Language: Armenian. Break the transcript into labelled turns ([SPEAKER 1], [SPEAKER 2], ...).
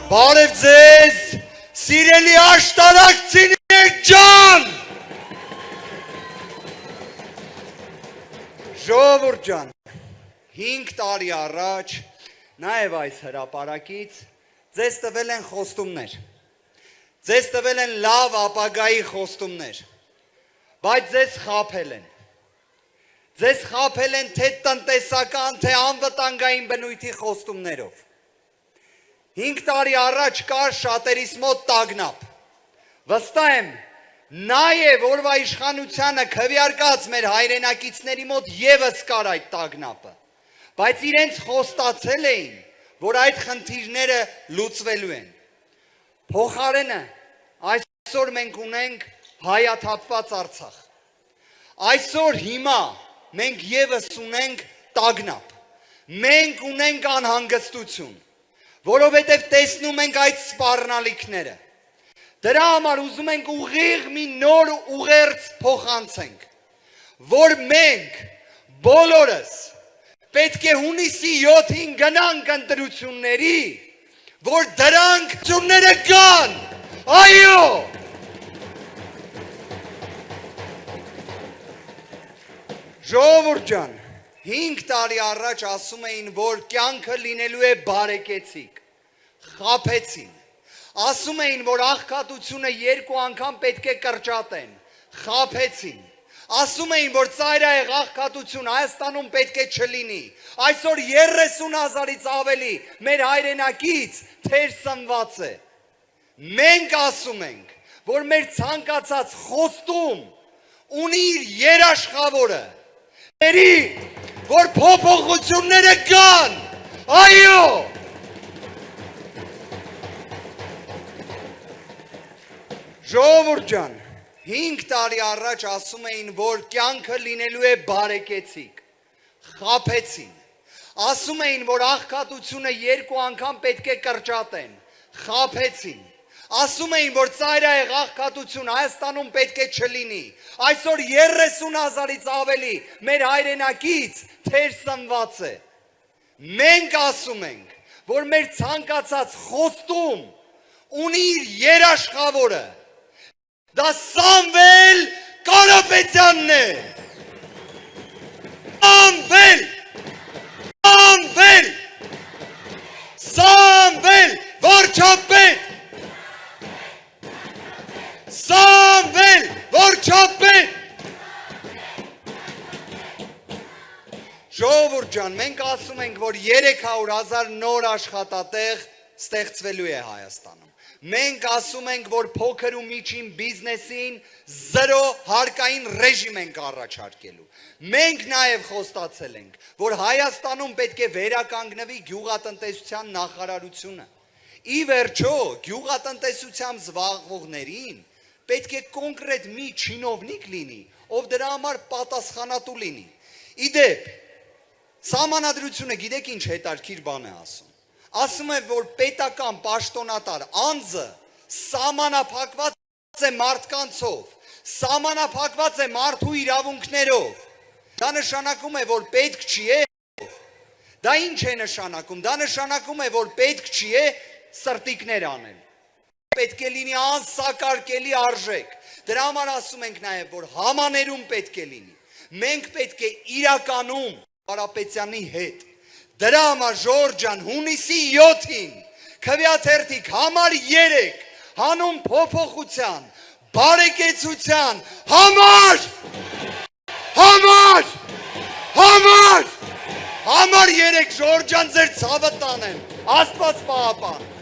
[SPEAKER 1] Բարև ձեզ, սիրելի աշտարակցիներ ջան։ Ժողովուրդ ջան, 5 տարի առաջ, նաև այս հրապարակից, ձեզ տվել են խոստումներ, ձեզ տվել են լավ ապագայի խոստումներ, բայց ձեզ խաբել են, ձեզ խաբել են թե տնտեսական, թե անվտանգային բնույթի խոստումներով, 5 տարի առաջ կար շատերիս մոտ տագնապ, վստահ եմ, նաև օրվա իշխանությանը քվեարկած մեր հայրենակիցների մոտ ևս կար այդ տագնապը, բայց իրենց խոստացել էին, որ այդ խնդիրները լուծվելու են, փոխարենը այսօր մենք ունենք հայաթափված Արցախ, այսօր հիմա մենք ևս ունենք տագնապ, մենք ունենք անհանգստություն, որովհետև տեսնում ենք այդ սպառնալիքները, դրա համար ուզում ենք ուղիղ մի նոր ուղերձ փոխանցենք, որ մենք բոլորս պետք է հունիսի 7-ին գնանք ընտրությունների, որ դրանք ծունները կան, այո, ժողովուրդ ջան, 5 տարի առաջ ասում էին, որ կյանքը լինելու է բարեկեցիկ, խաբեցին, ասում էին, որ աղքատությունը 2 անգամ պետք է կրճատեն, խաբեցին, ասում էին, որ ծայրահեղ աղքատություն Հայաստանում պետք է չլինի, այսօր 30,000-ից ավելի մեր հայրենակից թեր սնված է, մենք ասում ենք, որ մեր ցանկացած խոստում ունի իր երաշխավորը, որ փոփոխությունները կան, այո, ժողովուրդ ջան, 5 տարի առաջ ասում էին, որ կյանքը լինելու է բարեկեցիկ, խաբեցին, ասում էին, որ աղքատությունը 2 անգամ պետք է կրճատեն, խաբեցին, ասում էին, որ ծայրահեղ աղքատություն Հայաստանում պետք է չլինի, այսօր 30,000-ից ավելի մեր հայրենակից թեր սնված է, մենք ասում ենք, որ մեր ցանկացած խոստում ունի իր երաշխավորը, դա Սամվել Կարապետյանն է, Սամվել վարչապետ, Սամվել վարչապետ, ժողովուրդ ջան, մենք ասում ենք, որ 300,000 նոր աշխատատեղ ստեղծվելու է Հայաստանում, մենք ասում ենք, որ փոքր ու միջին բիզնեսին 0 հարկային ռեժիմ ենք առաջարկելու, մենք նաև խոստացել ենք, որ Հայաստանում պետք է վերականգնվի գյուղատնտեսության նախարարությունը, ի վերջո գյուղատնտեսությամբ զբաղվողներին պետք է կոնկրետ մի չինովնիկ լինի, ով դրա համար պատասխանատու լինի, իդեպ, սահմանադրությունը գիտեք ինչ հետարքիր բան է ասում է, որ պետական պաշտոնատար անձը սահմանափակված է մարդկանցով, սահմանափակված է մարդու իրավունքներով, դա նշանակում է, որ պետք չի է, դա ինչ է նշանակում, դա նշանակում է, որ պետք չի է սրտիկներ անել, պետք է լինի անսակարկելի արժեք, դրա համար ասում ենք նաև, որ համաներում պետք է լինի, մենք պետք է իրականում Կարապետյանի հետ, դրա համար ժողովուրդ ջան, հունիսի 7-ին, քվեաթերթիկ համար 3, հանուն փոփոխության, բարեկեցության, համար 3, ժողովուրդ ջան, ձեր ցավը տանեմ, Աստված պահապան։